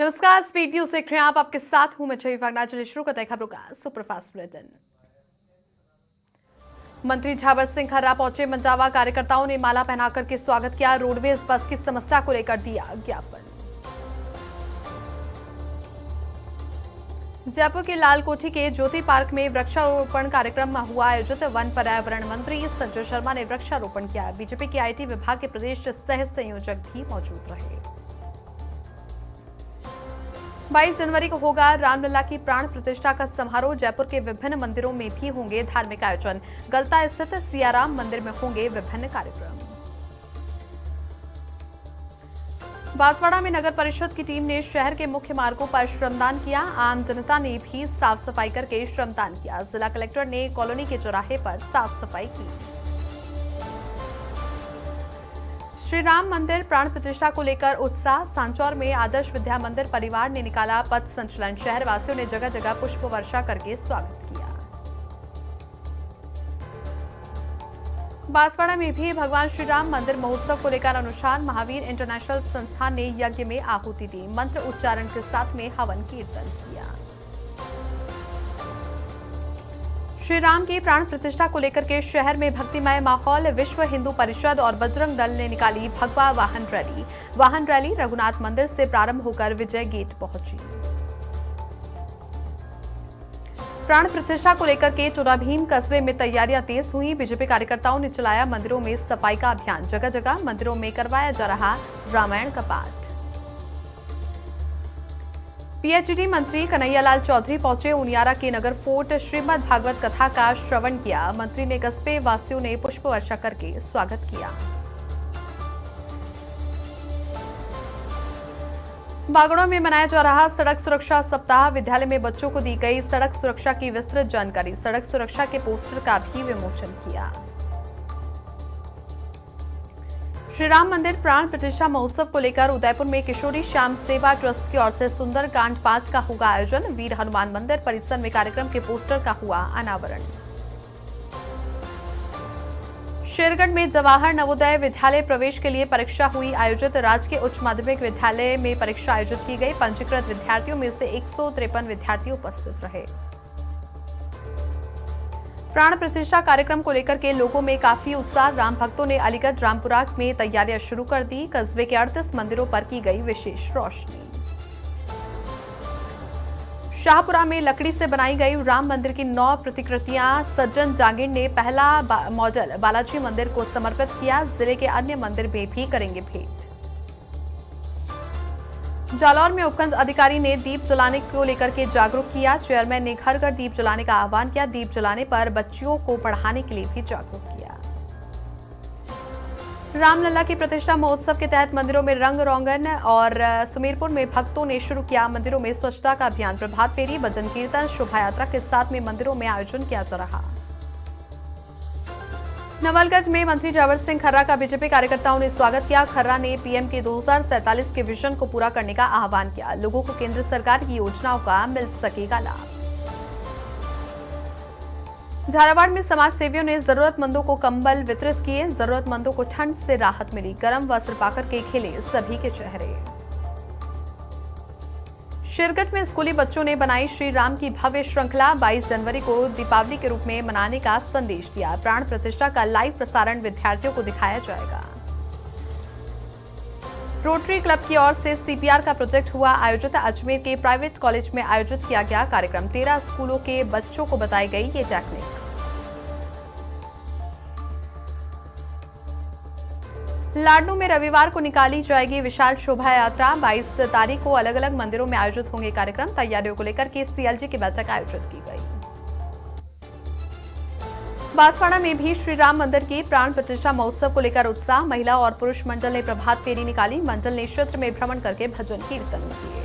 नमस्कार, speed news देख रहे हैं आप। आपके साथ हूं मैं छवि वागना। चलिए शुरू करते हैं खबरों का सुपरफास्ट बुलेटिन। मंत्री झावर सिंह खर्रा पहुंचे मंडावा। कार्यकर्ताओं ने माला पहनाकर के स्वागत किया। रोडवेज बस की समस्या को लेकर दिया ज्ञापन। जयपुर के लाल कोठी के ज्योति पार्क में वृक्षारोपण कार्यक्रम हुआ आयोजित। वन पर्यावरण मंत्री संजय शर्मा ने वृक्षारोपण किया। बीजेपी के आईटी विभाग के प्रदेश सह संयोजक भी मौजूद रहे। 22 जनवरी को होगा रामलला की प्राण प्रतिष्ठा का समारोह। जयपुर के विभिन्न मंदिरों में भी होंगे धार्मिक आयोजन। गलता स्थित सियाराम मंदिर में होंगे विभिन्न कार्यक्रम। बांसवाड़ा में नगर परिषद की टीम ने शहर के मुख्य मार्गों पर श्रमदान किया। आम जनता ने भी साफ सफाई करके श्रमदान किया। जिला कलेक्टर ने कॉलोनी के चौराहे पर साफ सफाई की। श्री राम मंदिर प्राण प्रतिष्ठा को लेकर उत्साह। सांचौर में आदर्श विद्या मंदिर परिवार ने निकाला पथ संचलन। शहर वासियों ने जगह जगह पुष्प वर्षा करके स्वागत किया। बांसवाड़ा में भी भगवान श्री राम मंदिर महोत्सव को लेकर अनुष्ठान। महावीर इंटरनेशनल संस्थान ने यज्ञ में आहुति दी। मंत्र उच्चारण के साथ में हवन कीर्तन किया। श्री राम की प्राण प्रतिष्ठा को लेकर के शहर में भक्तिमय माहौल। विश्व हिंदू परिषद और बजरंग दल ने निकाली भगवा वाहन रैली। वाहन रैली रघुनाथ मंदिर से प्रारंभ होकर विजय गेट पहुंची। प्राण प्रतिष्ठा को लेकर के टोडाभीम कस्बे में तैयारियां तेज हुई। बीजेपी कार्यकर्ताओं ने चलाया मंदिरों में सफाई का अभियान। जगह जगह मंदिरों में करवाया जा रहा रामायण का पाठ। पीएचडी मंत्री कन्हैयालाल चौधरी पहुंचे। उनियारा के नगर फोर्ट श्रीमद् भागवत कथा का श्रवण किया। मंत्री ने कस्बे वासियों ने पुष्प वर्षा करके स्वागत किया। बागड़ों में मनाया जा रहा सड़क सुरक्षा सप्ताह। विद्यालय में बच्चों को दी गई सड़क सुरक्षा की विस्तृत जानकारी। सड़क सुरक्षा के पोस्टर का भी विमोचन किया। श्री राम मंदिर प्राण प्रतिष्ठा महोत्सव को लेकर उदयपुर में किशोरी श्याम सेवा ट्रस्ट की ओर से सुंदर कांड 5 का होगा आयोजन। वीर हनुमान मंदिर परिसर में कार्यक्रम के पोस्टर का हुआ अनावरण। शेरगढ़ में जवाहर नवोदय विद्यालय प्रवेश के लिए परीक्षा हुई आयोजित। राजकीय उच्च माध्यमिक विद्यालय में परीक्षा आयोजित की गई। पंजीकृत विद्यार्थियों में से 153 विद्यार्थी उपस्थित रहे। प्राण प्रतिष्ठा कार्यक्रम को लेकर के लोगों में काफी उत्साह। राम भक्तों ने अलीगढ़ रामपुरा में तैयारियां शुरू कर दी। कस्बे के 38 मंदिरों पर की गई विशेष रोशनी। शाहपुरा में लकड़ी से बनाई गई राम मंदिर की 9 प्रतिकृतियां सज्जन जागीर ने पहला मॉडल बालाजी मंदिर को समर्पित किया। जिले के अन्य मंदिर में भी करेंगे भेंट। जालौर में उपखंड अधिकारी ने दीप जलाने को लेकर के जागरूक किया। चेयरमैन ने घर घर दीप जलाने का आह्वान किया। दीप जलाने पर बच्चियों को पढ़ाने के लिए भी जागरूक किया। रामलला की प्रतिष्ठा महोत्सव के तहत मंदिरों में रंग रोगन और सुमेरपुर में भक्तों ने शुरू किया मंदिरों में स्वच्छता का अभियान। प्रभात फेरी भजन कीर्तन शोभा यात्रा के साथ में मंदिरों में आयोजन किया जा रहा। नवलगढ़ में मंत्री झावर सिंह खर्रा का बीजेपी कार्यकर्ताओं ने स्वागत किया। खर्रा ने पीएम के 2047 के विजन को पूरा करने का आह्वान किया। लोगों को केंद्र सरकार की योजनाओं का मिल सकेगा लाभ। झालावाड़ में समाज सेवियों ने जरूरतमंदों को कंबल वितरित किए। जरूरतमंदों को ठंड से राहत मिली। गर्म वस्त्र पाकर के खिले सभी के चेहरे। शिरकत में स्कूली बच्चों ने बनाई श्री राम की भव्य श्रृंखला। 22 जनवरी को दीपावली के रूप में मनाने का संदेश दिया। प्राण प्रतिष्ठा का लाइव प्रसारण विद्यार्थियों को दिखाया जाएगा। रोटरी क्लब की ओर से सीपीआर का प्रोजेक्ट हुआ आयोजित। अजमेर के प्राइवेट कॉलेज में आयोजित किया गया कार्यक्रम। 13 स्कूलों के बच्चों को बताई गई ये टेक्निक। लाडनू में रविवार को निकाली जाएगी विशाल शोभा यात्रा। 22 तारीख को अलग अलग मंदिरों में आयोजित होंगे कार्यक्रम। तैयारियों को लेकर के सीएलजी की बैठक आयोजित की गई। बांसवाड़ा में भी श्री राम मंदिर की प्राण प्रतिष्ठा महोत्सव को लेकर उत्साह। महिला और पुरुष मंडल ने प्रभात फेरी निकाली। मंडल ने क्षेत्र में भ्रमण करके भजन कीर्तन किए।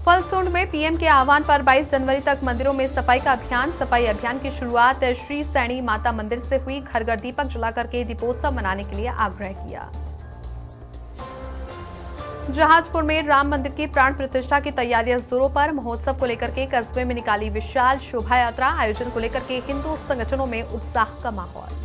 फलसुंड में पीएम के आह्वान पर 22 जनवरी तक मंदिरों में सफाई का अभियान। सफाई अभियान की शुरुआत श्री सैणी माता मंदिर से हुई। घर घर दीपक जलाकर के दीपोत्सव मनाने के लिए आग्रह किया। जहाजपुर में राम मंदिर की प्राण प्रतिष्ठा की तैयारियां जोरों पर। महोत्सव को लेकर के कस्बे में निकाली विशाल शोभा यात्रा। आयोजन को लेकर के हिंदू संगठनों में उत्साह का माहौल।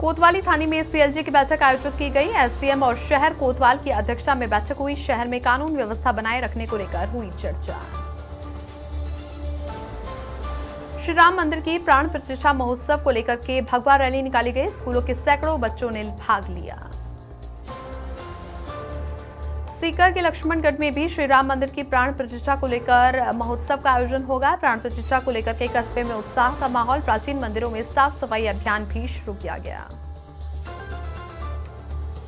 कोतवाली थाने में सीएलजी की बैठक आयोजित की गई। एसडीएम और शहर कोतवाल की अध्यक्षता में बैठक हुई। शहर में कानून व्यवस्था बनाए रखने को लेकर हुई चर्चा। श्री राम मंदिर की प्राण प्रतिष्ठा महोत्सव को लेकर के भगवा रैली निकाली गई। स्कूलों के सैकड़ों बच्चों ने भाग लिया। सीकर के लक्ष्मणगढ़ में भी श्री राम मंदिर की प्राण प्रतिष्ठा को लेकर महोत्सव का आयोजन होगा। प्राण प्रतिष्ठा को लेकर के कस्बे में उत्साह का माहौल। प्राचीन मंदिरों में साफ सफाई अभियान भी शुरू किया गया।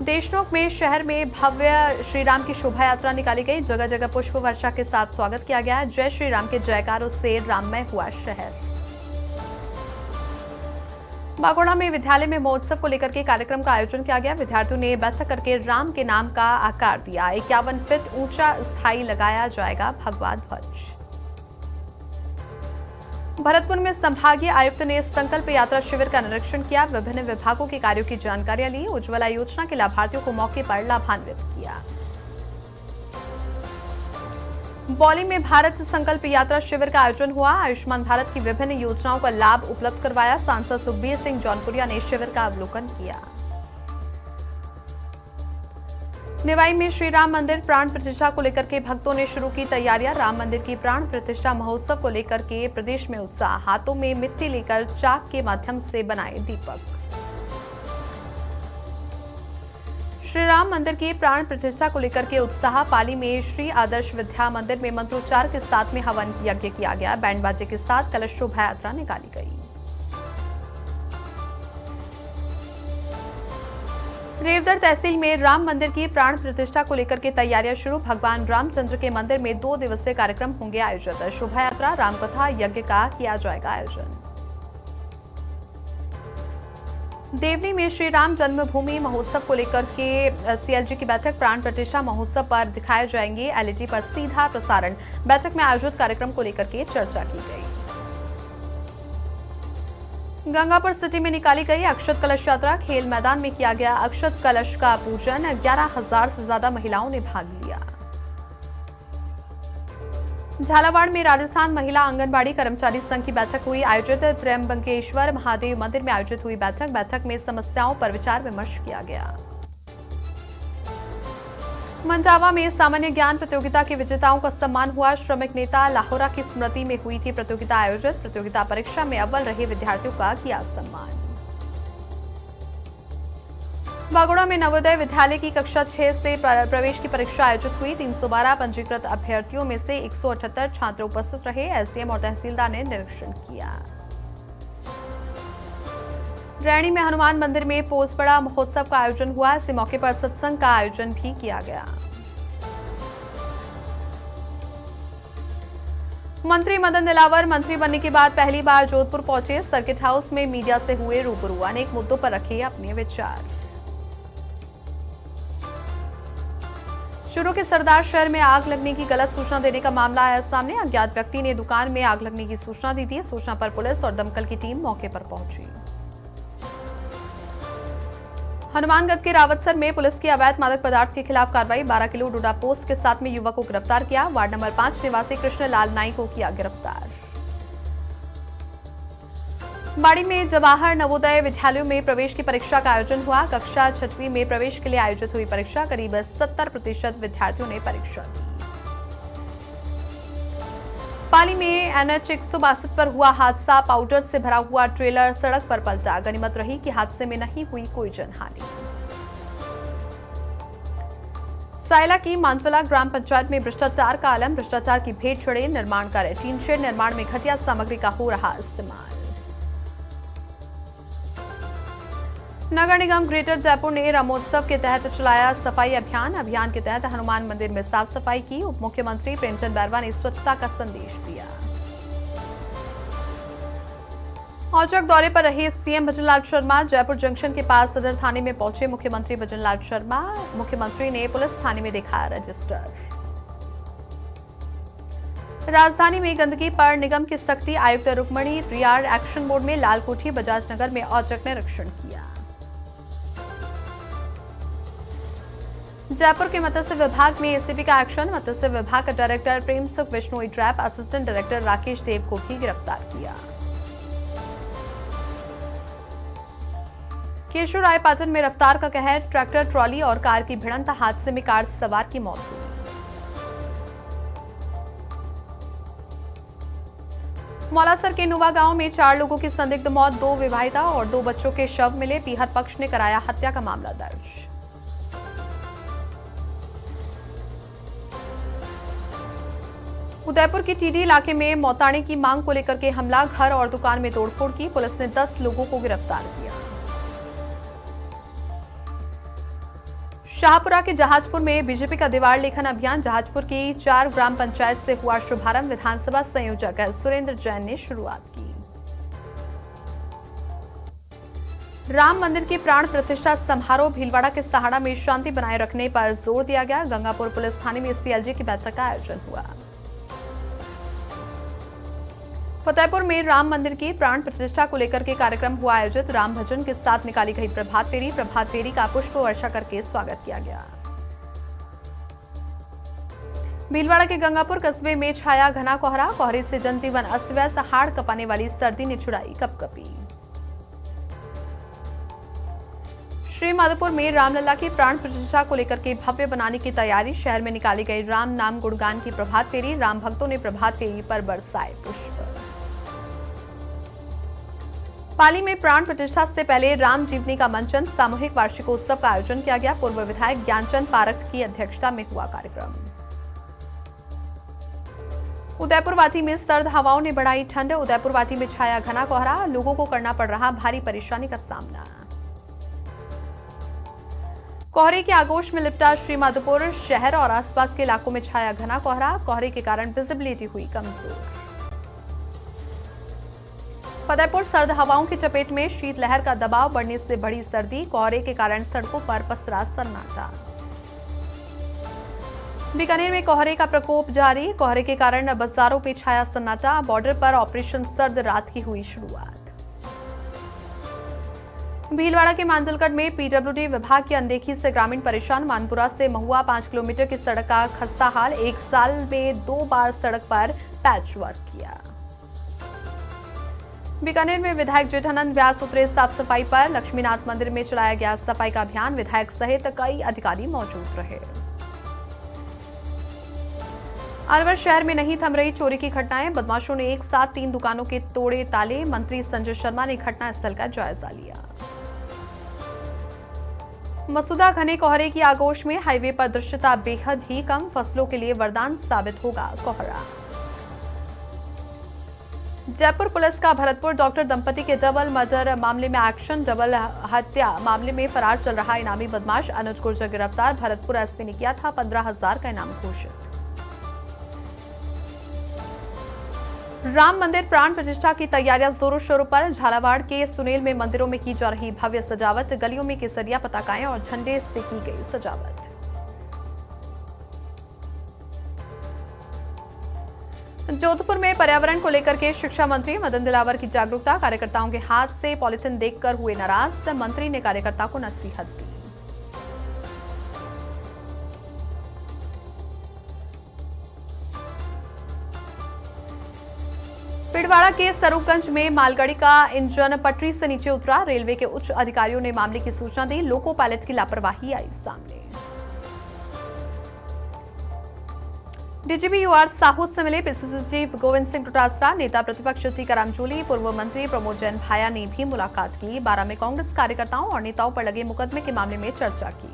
देशनोक में शहर में भव्य श्री राम की शोभा यात्रा निकाली गई। जगह जगह पुष्प वर्षा के साथ स्वागत किया गया। जय श्री राम के जयकारों से राममय हुआ शहर। बागोड़ा में विद्यालय में महोत्सव को लेकर के कार्यक्रम का आयोजन किया गया। विद्यार्थियों ने बैठक करके राम के नाम का आकार दिया। 51 फीट ऊंचा स्थायी लगाया जाएगा भगवा ध्वज। भरतपुर में संभागीय आयुक्त ने संकल्प यात्रा शिविर का निरीक्षण किया। विभिन्न विभागों के कार्यों की जानकारियां ली। उज्ज्वला योजना के लाभार्थियों को मौके पर लाभान्वित किया। बौली में भारत संकल्प यात्रा शिविर का आयोजन हुआ। आयुष्मान भारत की विभिन्न योजनाओं का लाभ उपलब्ध करवाया। सांसद सुखबीर सिंह जौनपुरिया ने शिविर का अवलोकन किया। निवाई में श्री राम मंदिर प्राण प्रतिष्ठा को लेकर के भक्तों ने शुरू की तैयारियां। राम मंदिर की प्राण प्रतिष्ठा महोत्सव को लेकर के प्रदेश में उत्साह। हाथों में मिट्टी लेकर चाक के माध्यम से बनाए दीपक। श्री राम मंदिर की प्राण प्रतिष्ठा को लेकर के उत्साह। पाली में श्री आदर्श विद्या मंदिर में मंत्रोच्चार के साथ में हवन यज्ञ किया गया। बैंड बाजे के साथ कलश शोभा यात्रा निकाली गई। रेवदर तहसील में राम मंदिर की प्राण प्रतिष्ठा को लेकर के तैयारियां शुरू। भगवान रामचंद्र के मंदिर में 2 दिवसीय कार्यक्रम होंगे आयोजित। शोभा यात्रा रामकथा यज्ञ का किया जाएगा आयोजन। देवनी में श्री राम जन्मभूमि महोत्सव को लेकर के सीएलजी की बैठक। प्राण प्रतिष्ठा महोत्सव पर दिखाए जाएंगे एलईडी पर सीधा प्रसारण। बैठक में आयोजित कार्यक्रम को लेकर के चर्चा की गई। गंगापुर सिटी में निकाली गई अक्षत कलश यात्रा। खेल मैदान में किया गया अक्षत कलश का पूजन। 11,000 से ज्यादा महिलाओं ने भाग लिया। झालावाड़ में राजस्थान महिला आंगनबाड़ी कर्मचारी संघ की बैठक हुई आयोजित। त्र्यंबकेश्वर महादेव मंदिर में आयोजित हुई बैठक में समस्याओं पर विचार विमर्श किया गया। मंडावा में सामान्य ज्ञान प्रतियोगिता के विजेताओं का सम्मान हुआ। श्रमिक नेता लाहौरा की स्मृति में हुई थी प्रतियोगिता आयोजित। प्रतियोगिता परीक्षा में अव्वल रहे विद्यार्थियों का किया सम्मान। बागोड़ा में नवोदय विद्यालय की कक्षा 6 से प्रवेश की परीक्षा आयोजित हुई। 312 पंजीकृत अभ्यर्थियों में से 178 छात्र उपस्थित रहे। एसडीएम और तहसीलदार ने निरीक्षण किया। रैणी में हनुमान मंदिर में पोसपड़ा महोत्सव का आयोजन हुआ। इसी मौके पर सत्संग का आयोजन भी किया गया। मंत्री मदन दिलावर मंत्री बनने के बाद पहली बार जोधपुर पहुंचे। सर्किट हाउस में मीडिया से हुए रूबरू। अनेक मुद्दों पर रखे अपने विचार। चूरू के सरदार शहर में आग लगने की गलत सूचना देने का मामला आया सामने। अज्ञात व्यक्ति ने दुकान में आग लगने की सूचना दी थी। सूचना पर पुलिस और दमकल की टीम मौके पर पहुंची। हनुमानगढ़ के रावतसर में पुलिस की अवैध मादक पदार्थ के खिलाफ कार्रवाई। 12 किलो डोडा पोस्ट के साथ में युवक को गिरफ्तार किया। वार्ड नंबर 5 निवासी कृष्णलाल नाई को किया गिरफ्तार। बाड़ी में जवाहर नवोदय विद्यालयों में प्रवेश की परीक्षा का आयोजन हुआ। कक्षा 6वीं में प्रवेश के लिए आयोजित हुई परीक्षा। करीब 70% विद्यार्थियों ने परीक्षा दी। पाली में एनएच 162 पर हुआ हादसा। पाउडर से भरा हुआ ट्रेलर सड़क पर पलटा। गनीमत रही कि हादसे में नहीं हुई कोई जनहानि। सायला की मानतला ग्राम पंचायत में भ्रष्टाचार का आलम। भ्रष्टाचार की भेंट चढ़े निर्माण कार्य। टीन शेड निर्माण में घटिया सामग्री का हो रहा इस्तेमाल। नगर निगम ग्रेटर जयपुर ने रामोत्सव के तहत चलाया सफाई अभियान। अभियान के तहत हनुमान मंदिर में साफ सफाई की। उप मुख्यमंत्री प्रेमचंद बैरवा ने स्वच्छता का संदेश दिया। औचक दौरे पर रहे सीएम भजनलाल शर्मा। जयपुर जंक्शन के पास सदर थाने में पहुंचे मुख्यमंत्री भजनलाल शर्मा। मुख्यमंत्री ने पुलिस थाने में देखा रजिस्टर। राजधानी में गंदगी पर निगम की सख्ती। आयुक्त रुक्मणी रियार एक्शन मोड में। लालकोठी बजाज नगर में औचक निरीक्षण किया। जयपुर के मत्स्य विभाग में एसीबी का एक्शन। मत्स्य विभाग का director Prem Sukh Vishnoi trap assistant director Rakesh Dev को भी गिरफ्तार किया। केशव राय पाटन में रफ्तार का कहर, ट्रैक्टर ट्रॉली और कार की भिड़ंत, हादसे में कार सवार की मौत हुई। मौलासर के नुवा गांव में 4 लोगों की संदिग्ध मौत, 2 विवाहिता और 2 बच्चों के शव मिले, पीहर पक्ष ने कराया हत्या का मामला दर्ज। उदयपुर की टीडी इलाके में मौताने की मांग को लेकर के हमला, घर और दुकान में तोड़फोड़ की, पुलिस ने 10 लोगों को गिरफ्तार किया। शाहपुरा के जहाजपुर में बीजेपी का दीवार लेखन अभियान, जहाजपुर की 4 ग्राम पंचायत से हुआ शुभारंभ, विधानसभा संयोजक सुरेंद्र जैन ने शुरुआत की। राम मंदिर की प्राण प्रतिष्ठा समारोह, भीलवाड़ा के सहाड़ा में शांति बनाए रखने पर जोर दिया गया, गंगापुर पुलिस थाने में सीएलजी की बैठक का आयोजन हुआ। फतेहपुर में राम मंदिर की प्राण प्रतिष्ठा को लेकर के कार्यक्रम हुआ आयोजित, राम भजन के साथ निकाली गई प्रभात फेरी का पुष्प वर्षा करके स्वागत किया गया। भीलवाड़ा के गंगापुर कस्बे में छाया घना कोहरा, कोहरे से जनजीवन अस्त व्यस्त, हाड़ कपाने वाली सर्दी ने छुड़ाई कपकपी। श्री माधोपुर में रामलला की प्राण प्रतिष्ठा को लेकर के भव्य बनाने की तैयारी, शहर में निकाली गई राम नाम गुणगान की प्रभात फेरी, राम भक्तों ने प्रभात फेरी पर बरसाए पुष्प। पाली में प्राण प्रतिष्ठा से पहले राम जीवनी का मंचन, सामूहिक वार्षिकोत्सव का आयोजन किया गया, पूर्व विधायक ज्ञानचंद पारख की अध्यक्षता में हुआ कार्यक्रम। उदयपुर वाटी में सर्द हवाओं ने बढ़ाई ठंड, उदयपुर वाटी में छाया घना कोहरा, लोगों को करना पड़ रहा भारी परेशानी का सामना। कोहरे के आगोश में लिपटा श्रीमाधोपुर शहर और आसपास के इलाकों में छाया घना कोहरा, कोहरे के कारण विजिबिलिटी हुई कमजोर। फतेहपुर सर्द हवाओं की चपेट में, शीतलहर का दबाव बढ़ने से बढ़ी सर्दी, कोहरे के कारण सड़कों पर पसरा सन्नाटा। बीकानेर में कोहरे का प्रकोप जारी, कोहरे के कारण बाजारों में छाया सन्नाटा, बॉर्डर पर ऑपरेशन सर्द रात की हुई शुरुआत। भीलवाड़ा के मांजलगढ़ में पीडब्ल्यूडी विभाग की अनदेखी से ग्रामीण परेशान, मानपुरा से महुआ 5 किलोमीटर की सड़क का खस्ता हाल, 1 साल में 2 बार सड़क पर पैच वर्क किया। बीकानेर में विधायक जेठानंद व्यास उतरे साफ सफाई पर, लक्ष्मीनाथ मंदिर में चलाया गया सफाई का अभियान, विधायक सहित कई अधिकारी मौजूद रहे। अलवर शहर में नहीं थम रही चोरी की घटनाएं, बदमाशों ने एक साथ 3 दुकानों के तोड़े ताले, मंत्री संजय शर्मा ने घटनास्थल का जायजा लिया। मसूदा घने कोहरे की आगोश में, हाईवे पर दृश्यता बेहद ही कम, फसलों के लिए वरदान साबित होगा कोहरा। जयपुर पुलिस का भरतपुर डॉक्टर दंपति के डबल मर्डर मामले में एक्शन, डबल हत्या मामले में फरार चल रहा इनामी बदमाश अनुज गुर्जर गिरफ्तार, भरतपुर एसपी ने किया था 15,000 का इनाम घोषित। राम मंदिर प्राण प्रतिष्ठा की तैयारियां जोरों शोरों पर, झालावाड़ के सुनेल में मंदिरों में की जा रही भव्य सजावट, गलियों में केसरिया पताकाएं और झंडे से की गई सजावट। जोधपुर में पर्यावरण को लेकर के शिक्षा मंत्री मदन दिलावर की जागरूकता, कार्यकर्ताओं के हाथ से पॉलिथीन देखकर हुए नाराज, मंत्री ने कार्यकर्ता को नसीहत दी। पिड़वाड़ा के सरूपगंज में मालगाड़ी का इंजन पटरी से नीचे उतरा, रेलवे के उच्च अधिकारियों ने मामले की सूचना दी, लोको पायलट की लापरवाही आई सामने। डीजीपी यूआर साहू से मिले पीसीसी चीफ गोविंद सिंह डोटासरा, नेता प्रतिपक्ष टीकाराम जूली, पूर्व मंत्री प्रमोद जैन भाया ने भी मुलाकात की, 12 में कांग्रेस कार्यकर्ताओं और नेताओं पर लगे मुकदमे के मामले में चर्चा की।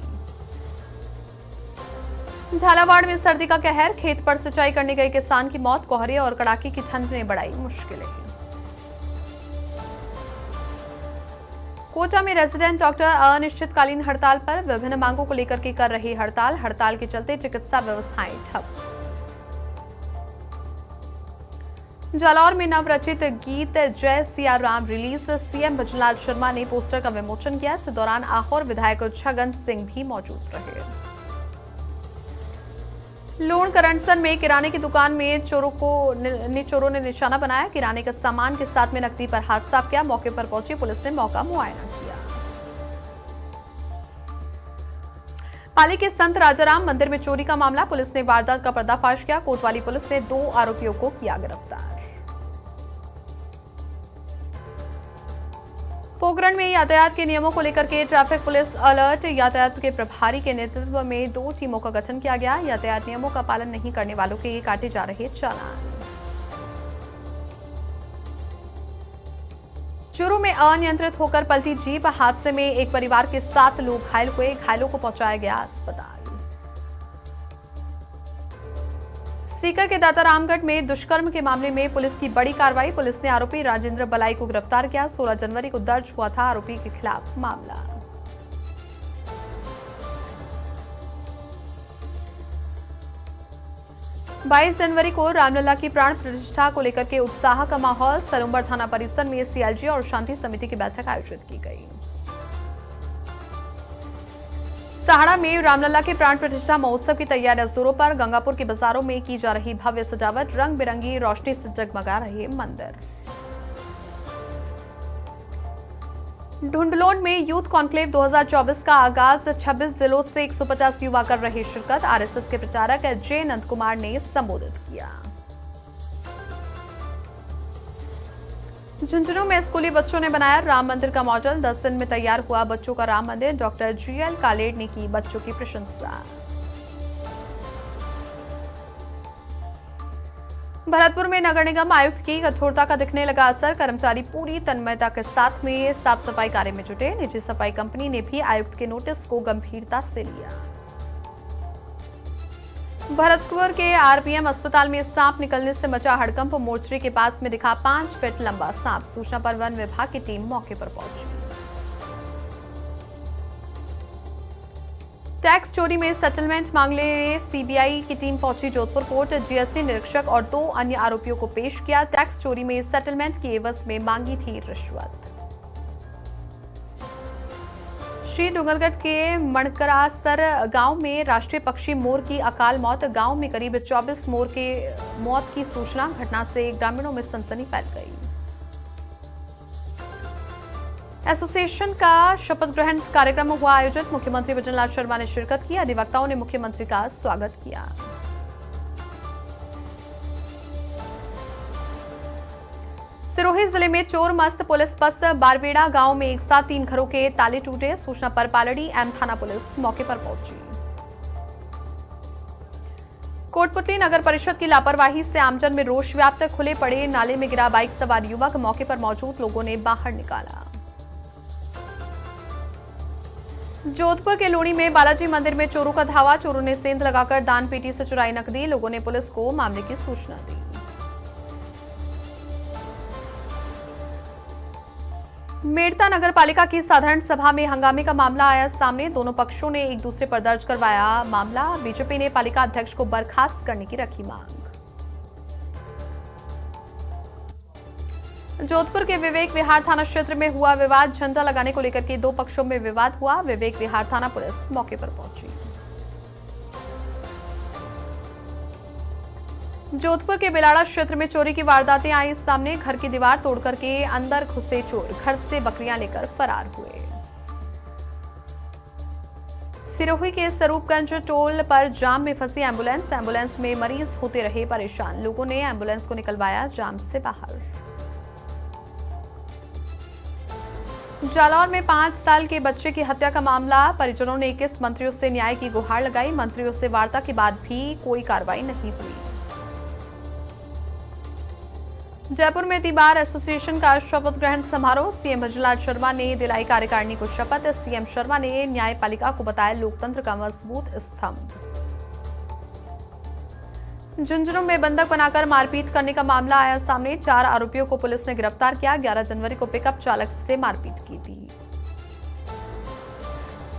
झालावाड़ में सर्दी का कहर, खेत पर सिंचाई करने गए किसान की मौत, कोहरे और कड़ाके की ठंड ने बढ़ाई मुश्किलें। कोटा में रेजिडेंट डॉक्टर अनिश्चितकालीन हड़ताल पर, विभिन्न मांगों को लेकर के कर रही हड़ताल, हड़ताल के चलते चिकित्सा व्यवस्थाएं ठप। जालौर में नवरचित गीत जय सिया राम रिलीज, सीएम भजनलाल शर्मा ने पोस्टर का विमोचन किया, इस दौरान आहोर विधायक छगन सिंह भी मौजूद रहे। लोण करंडसन में किराने की दुकान में चोरों ने निशाना बनाया, किराने के सामान के साथ में नकदी पर हाथ साफ किया, मौके पर पहुंची पुलिस ने मौका मुआयना किया। पाली के संत राजाराम मंदिर में चोरी का मामला, पुलिस ने वारदात का पर्दाफाश किया, कोतवाली पुलिस ने 2 आरोपियों को किया गिरफ्तार। पोखरण में यातायात के नियमों को लेकर के ट्रैफिक पुलिस अलर्ट। यातायात के प्रभारी के नेतृत्व में 2 टीमों का गठन किया गया। यातायात नियमों का पालन नहीं करने वालों के काटे जा रहे चालान। चूरू में अनियंत्रित होकर पलटी जीप। हादसे में एक परिवार के 7 लोग घायल हुए। घायलों को पहुंचाया गया अस्पताल। सीकर के दातारामगढ़ में दुष्कर्म के मामले में पुलिस की बड़ी कार्रवाई। पुलिस ने आरोपी राजेंद्र बलाई को गिरफ्तार किया। 16 जनवरी को दर्ज हुआ था आरोपी के खिलाफ मामला। बाईस जनवरी को रामलला की प्राण प्रतिष्ठा को लेकर के उत्साह का माहौल। सलूम्बर थाना परिसर में सीएलजी और शांति समिति की बैठक आयोजित की गई। सहाड़ा में रामलला के प्राण प्रतिष्ठा महोत्सव की तैयारियां जोरों पर। गंगापुर के बाजारों में की जा रही भव्य सजावट। रंग बिरंगी रोशनी से जगमगा रहे मंदिर। ढूंढलोन में यूथ कॉन्क्लेव 2024 का आगाज। 26 जिलों से 150 युवा कर रहे शिरकत। आरएसएस के प्रचारक जे नंद कुमार ने संबोधित किया। झुंझुनू में स्कूली बच्चों ने बनाया राम मंदिर का मॉडल। 10 दिन में तैयार हुआ बच्चों का राम मंदिर। डॉक्टर जीएल कालेड ने की बच्चों की प्रशंसा। भरतपुर में नगर निगम आयुक्त की कठोरता का दिखने लगा असर। कर्मचारी पूरी तन्मयता के साथ में साफ सफाई कार्य में जुटे। निजी सफाई कंपनी ने भी आयुक्त के नोटिस को गंभीरता से लिया। भरतपुर के आरपीएम अस्पताल में सांप निकलने से मचा हड़कंप। मोर्चरी के पास में दिखा 5 फीट लंबा सांप। सूचना पर वन विभाग की टीम मौके पर पहुंची। टैक्स चोरी में सेटलमेंट मामले में सीबीआई की टीम पहुंची जोधपुर कोर्ट। जीएसटी निरीक्षक और 2 अन्य आरोपियों को पेश किया। टैक्स चोरी में सेटलमेंट की एवज में मांगी थी रिश्वत। श्री डूंगरगढ़ के मणकरासर गांव में राष्ट्रीय पक्षी मोर की अकाल मौत। गांव में करीब 24 मोर के मौत की सूचना। घटना से ग्रामीणों में सनसनी फैल गई। एसोसिएशन का शपथ ग्रहण कार्यक्रम हुआ आयोजित। मुख्यमंत्री भजनलाल शर्मा ने शिरकत की। अधिवक्ताओं ने मुख्यमंत्री का स्वागत किया। सिरोही जिले में चोर मस्त पुलिस पस्त। बारवेड़ा गांव में एक साथ 3 घरों के ताले टूटे। सूचना पर पालड़ी एम थाना पुलिस मौके पर पहुंची। कोटपुतली नगर परिषद की लापरवाही से आमजन में रोष व्याप्त। खुले पड़े नाले में गिरा बाइक सवार युवक। मौके पर मौजूद लोगों ने बाहर निकाला। जोधपुर के लूणी में बालाजी मंदिर में चोरों का धावा। चोरों ने सेंध लगाकर दान पेटी से चुराई नकदी। लोगों ने पुलिस को मामले की सूचना दी। मेड़ता नगर पालिका की साधारण सभा में हंगामे का मामला आया सामने। दोनों पक्षों ने एक दूसरे पर दर्ज करवाया मामला। बीजेपी ने पालिका अध्यक्ष को बर्खास्त करने की रखी मांग। जोधपुर के विवेक विहार थाना क्षेत्र में हुआ विवाद। झंडा लगाने को लेकर के 2 पक्षों में विवाद हुआ। विवेक विहार थाना पुलिस मौके पर पहुंची। जोधपुर के बेलाड़ा क्षेत्र में चोरी की वारदातें आई सामने। घर की दीवार तोड़कर के अंदर घुसे चोर। घर से बकरियां लेकर फरार हुए। सिरोही के स्वरूपगंज टोल पर जाम में फंसी एम्बुलेंस। एम्बुलेंस में मरीज होते रहे परेशान। लोगों ने एम्बुलेंस को निकलवाया जाम से बाहर। जालौर में 5 साल के बच्चे की हत्या का मामला। परिजनों ने 21 मंत्रियों से न्याय की गुहार लगाई। मंत्रियों से वार्ता के बाद भी कोई कार्रवाई नहीं हुई। जयपुर में तिबार एसोसिएशन का शपथ ग्रहण समारोह। सीएम भजनलाल शर्मा ने दिलाई कार्यकारिणी को शपथ। सीएम शर्मा ने न्यायपालिका को बताया लोकतंत्र का मजबूत स्तंभ। झुंझुनू में बंधक बनाकर मारपीट करने का मामला आया सामने। 4 आरोपियों को पुलिस ने गिरफ्तार किया। 11 जनवरी को पिकअप चालक से मारपीट की थी।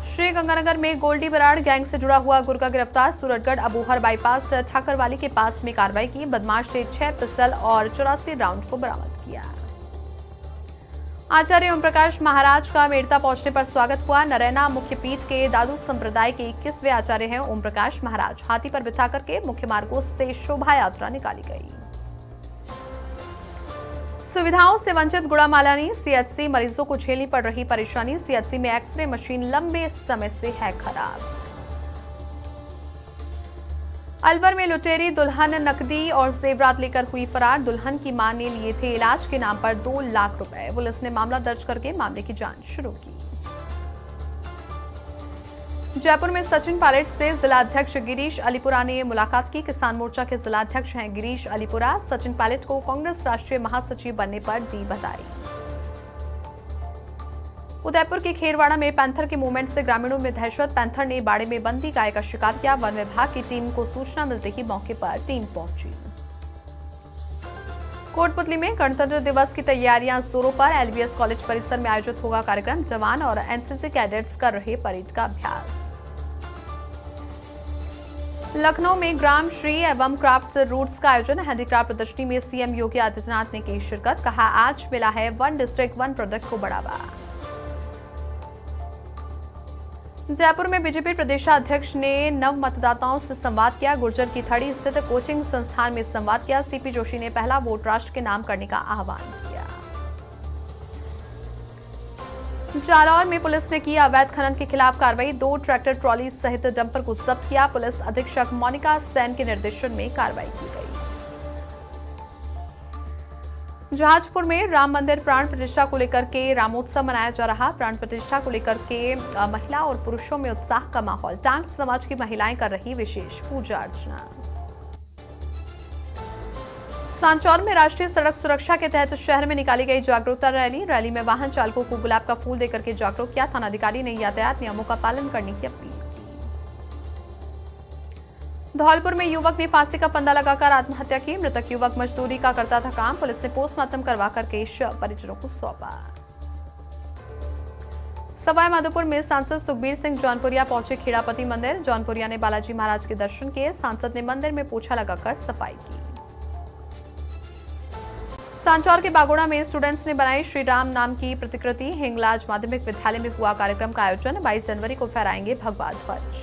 श्री गंगानगर में गोल्डी बराड़ गैंग से जुड़ा हुआ गुर्गा गिरफ्तार। सूरतगढ़ अबोहर बाईपास ठाकरवाली के पास में कार्रवाई की। बदमाश से 6 पिस्टल और 84 राउंड को बरामद किया। आचार्य ओम प्रकाश महाराज का मेड़ता पहुंचने पर स्वागत हुआ। नरैना मुख्य पीठ के दादू संप्रदाय के 21वें आचार्य हैं ओम प्रकाश महाराज। हाथी पर बिठा करके मुख्य मार्गों से शोभा यात्रा निकाली गई। सुविधाओं से वंचित गुड़ामालानी सीएचसी मरीजों को झेलनी पड़ रही परेशानी। सीएचसी में एक्सरे मशीन लंबे समय से है खराब। अलवर में लुटेरी दुल्हन नकदी और जेवरात लेकर हुई फरार। दुल्हन की मां ने लिए थे इलाज के नाम पर 2 लाख रुपए। पुलिस ने मामला दर्ज करके मामले की जांच शुरू की। जयपुर में सचिन पायलट से जिला अध्यक्ष गिरीश अलीपुरा ने मुलाकात की। किसान मोर्चा के जिला अध्यक्ष हैं गिरीश अलीपुरा। सचिन पायलट को कांग्रेस राष्ट्रीय महासचिव बनने पर दी बधाई। उदयपुर के खेरवाड़ा में पैंथर के मूवमेंट से ग्रामीणों में दहशत। पैंथर ने बाड़े में बंदी गाय का शिकार किया। वन विभाग की टीम को सूचना मिलते ही मौके पर टीम पहुंची। कोटपुतली में गणतंत्र दिवस की तैयारियां जोरों पर। एलबीएस कॉलेज परिसर में आयोजित होगा कार्यक्रम। जवान और एनसीसी कैडेट्स कर रहे परेड का अभ्यास। लखनऊ में ग्राम श्री एवं क्राफ्ट रूट्स का आयोजन। हैंडीक्राफ्ट प्रदर्शनी में सीएम योगी आदित्यनाथ ने की शिरकत। कहा, आज मिला है वन डिस्ट्रिक्ट वन प्रोडक्ट को बढ़ावा। जयपुर में बीजेपी प्रदेशाध्यक्ष ने नव मतदाताओं से संवाद किया। गुर्जर की थड़ी स्थित कोचिंग संस्थान में संवाद किया। सीपी जोशी ने पहला वोट राष्ट्र के नाम करने का आह्वान किया। जालौर में पुलिस ने की अवैध खनन के खिलाफ कार्रवाई। 2 ट्रैक्टर ट्रॉली सहित डंपर को जब्त किया। पुलिस अधीक्षक मोनिका सेन के निर्देशन में कार्रवाई की गई। जहाजपुर में राम मंदिर प्राण प्रतिष्ठा को लेकर के रामोत्सव मनाया जा रहा। प्राण प्रतिष्ठा को लेकर के महिला और पुरुषों में उत्साह का माहौल। टांग समाज की महिलाएं कर रही विशेष पूजा अर्चना। सांचौर में राष्ट्रीय सड़क सुरक्षा के तहत शहर में निकाली गई जागरूकता रैली में वाहन चालकों को गुलाब का फूल देकर के जागरूक किया। थानाधिकारी ने यातायात नियमों का पालन करने की अपील की। धौलपुर में युवक ने फांसी का फंदा लगाकर आत्महत्या की। मृतक युवक मजदूरी का करता था काम। पुलिस ने पोस्टमार्टम करवा करके शव परिजनों को सौंपा। सवाई माधोपुर में सांसद सुखबीर सिंह जौनपुरिया पहुंचे खेड़ापति मंदिर। जौनपुरिया ने बालाजी महाराज के दर्शन किए। सांसद ने मंदिर में पोछा लगाकर सफाई की। सांचौर के बागोड़ा में स्टूडेंट्स ने बनाई श्री राम नाम की प्रतिकृति। हिंगलाज माध्यमिक विद्यालय में हुआ कार्यक्रम का आयोजन। 22 जनवरी को फहराएंगे भगवा ध्वज।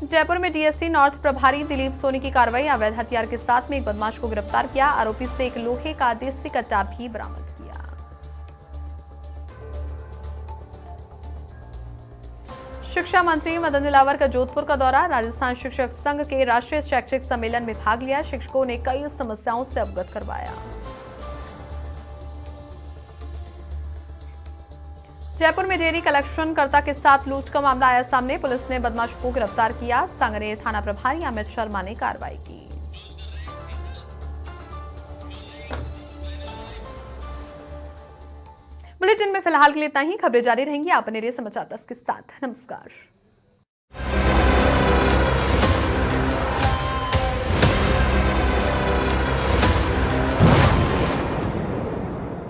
जयपुर में डीएसपी नॉर्थ प्रभारी दिलीप सोनी की कार्रवाई। अवैध हथियार के साथ में एक बदमाश को गिरफ्तार किया। आरोपी से एक लोहे का देसी कट्टा भी बरामद किया। शिक्षा मंत्री मदन दिलावर का जोधपुर का दौरा। राजस्थान शिक्षक संघ के राष्ट्रीय शैक्षिक सम्मेलन में भाग लिया। शिक्षकों ने कई समस्याओं से अवगत करवाया। जयपुर में डेयरी कलेक्शनकर्ता के साथ लूट का मामला आया सामने। पुलिस ने बदमाश को गिरफ्तार किया। सांगनेर थाना प्रभारी अमित शर्मा ने कार्रवाई की। बुलेटिन में फिलहाल के लिए इतना ही। खबरें जारी रहेंगी आप बने रहिए समाचार प्लस के साथ। नमस्कार।